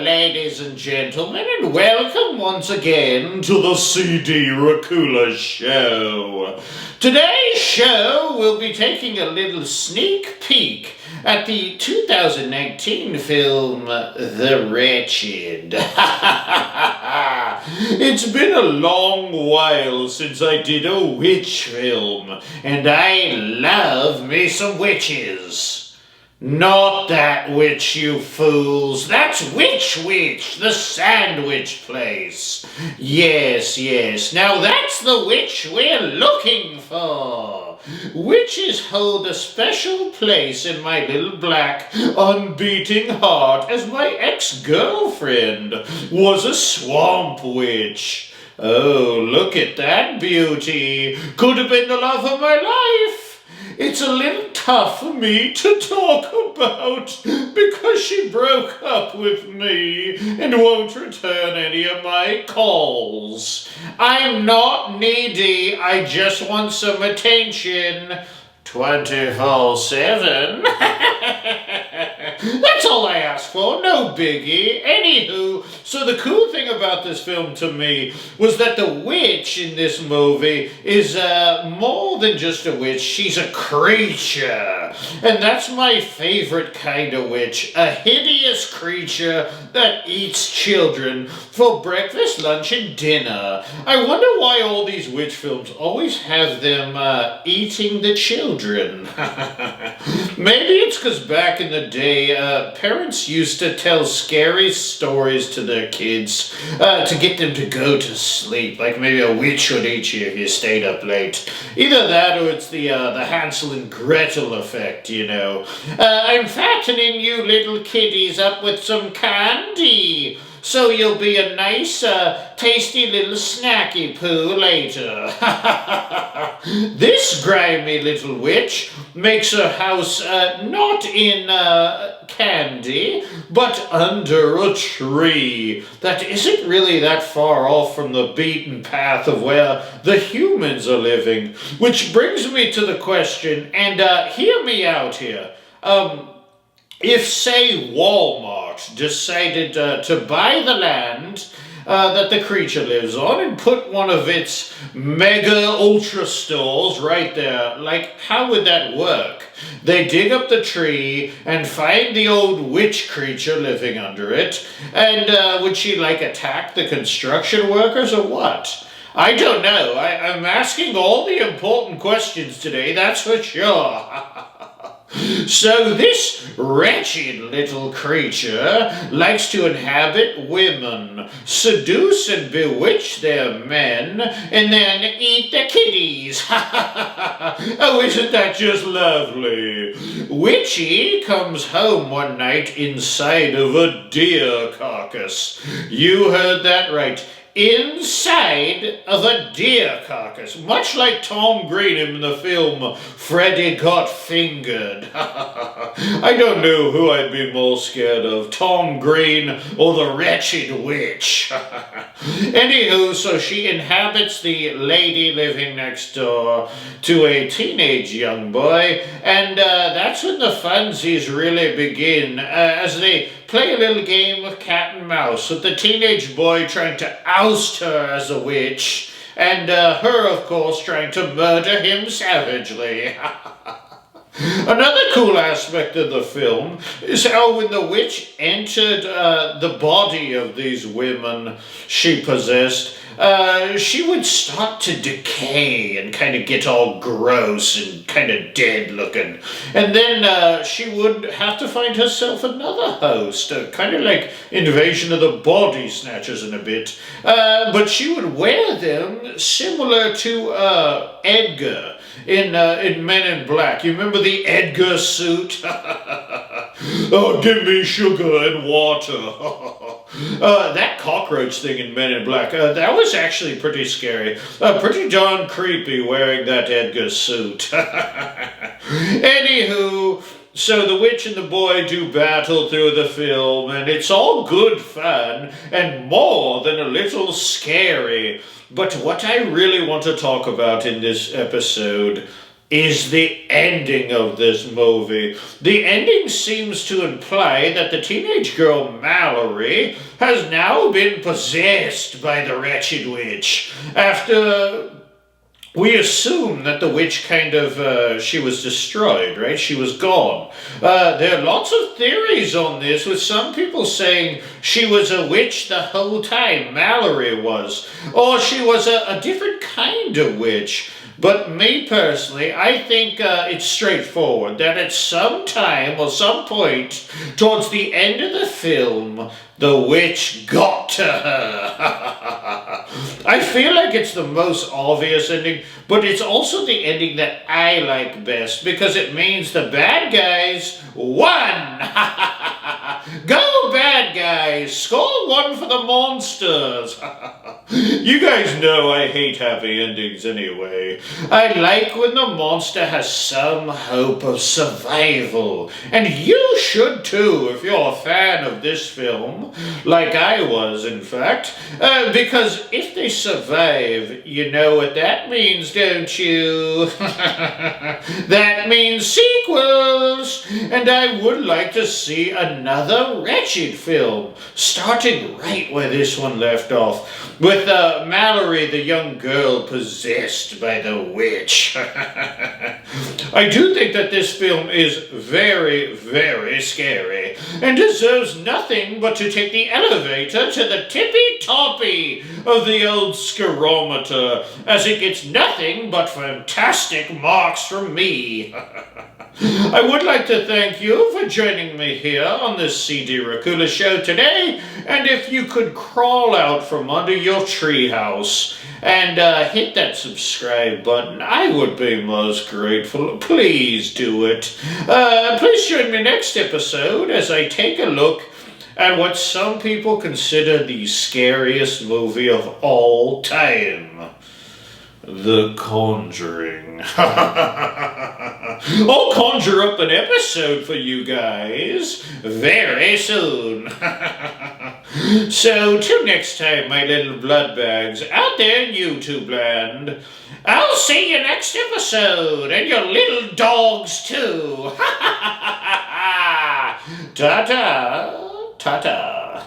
ladies and gentlemen, and welcome once again to the CD Racoola Show. Today's show will be taking a little sneak peek at the 2019 film, The Wretched. It's been a long while since I did a witch film, and I love me some witches. Not that witch, you fools. That's Witch, the sandwich place. Yes. Now that's the witch we're looking for. Witches hold a special place in my little black, unbeating heart, as my ex-girlfriend was a swamp witch. Oh, look at that beauty. Could have been the love of my life. It's a little tough for me to talk about because she broke up with me and won't return any of my calls. I'm not needy, I just want some attention 24/7. That's all I asked for, no biggie. Anywho, so the cool thing about this film to me was that the witch in this movie is more than just a witch, she's a creature. And that's my favorite kind of witch, a hideous creature that eats children for breakfast, lunch, and dinner. I wonder why all these witch films always have them eating the children. Maybe it's because back in the day, parents used to tell scary stories to their kids to get them to go to sleep. Like maybe a witch would eat you if you stayed up late. Either that or it's the Hansel and Gretel effect, you know. I'm fattening you little kiddies up with some candy, so you'll be a nice, tasty little snacky poo later. This grimy little witch makes her house not in candy, but under a tree that isn't really that far off from the beaten path of where the humans are living. Which brings me to the question, and hear me out here. If, say, Wal Mart decided to buy the land that the creature lives on and put one of its mega ultra stores right there, like, how would that work? They dig up the tree and find the old witch creature living under it, and would she, like, attack the construction workers or what? I don't know. I'm asking all the important questions today, that's for sure. So this wretched little creature likes to inhabit women, seduce and bewitch their men, and then eat the kiddies. Oh, isn't that just lovely? Witchy comes home one night inside of a deer carcass. You heard that right. Inside of a deer carcass, much like Tom Green in the film Freddy Got Fingered. I don't know who I'd be more scared of, Tom Green or the wretched witch. Anywho, so she inhabits the lady living next door to a teenage young boy, and that's when the funsies really begin, as they play a little game of cat and mouse with the teenage boy trying to oust her as a witch, and her, of course, trying to murder him savagely. Another cool aspect of the film is how when the witch entered the body of these women she possessed, she would start to decay and kind of get all gross and kind of dead looking. And then she would have to find herself another host, kind of like Invasion of the Body Snatchers in a bit. But she would wear them similar to Edgar in Men in Black. You remember the Edgar suit? Oh, give me sugar and water. That cockroach thing in Men in Black, that was actually pretty scary. Pretty darn creepy wearing that Edgar suit. Anywho, so the witch and the boy do battle through the film, and it's all good fun, and more than a little scary. But what I really want to talk about in this episode is the ending of this movie. The ending seems to imply that the teenage girl Mallory has now been possessed by the Wretched Witch after we assume that the witch she was destroyed, right? She was gone. There are lots of theories on this, with some people saying she was a witch the whole time, Mallory was. Or she was a different kind of witch. But me personally, I think it's straightforward that at some time or some point towards the end of the film, the witch got to her. I feel like it's the most obvious ending, but it's also the ending that I like best because it means the bad guys won. Go bad guys! Score one for the monsters! You guys know I hate happy endings anyway. I like when the monster has some hope of survival. And you should too if you're a fan of this film, like I was in fact. Because if they survive, you know what that means, don't you? That means sequels! And I would like to see another Wretched film, starting right where this one left off, with Mallory, the young girl, possessed by the witch. I do think that this film is very, very scary, and deserves nothing but to take the elevator to the tippy-toppy of the old scarometer, as it gets nothing but fantastic marks from me. I would like to thank you for joining me here on this CD Racoola Show today, and if you could crawl out from under your treehouse and hit that subscribe button, I would be most grateful. Please do it. Please join me next episode as I take a look at what some people consider the scariest movie of all time. The Conjuring. I'll conjure up an episode for you guys very soon. So, till next time, my little blood bags out there in YouTube land, I'll see you next episode, and your little dogs too. Ta-ta, ta-ta.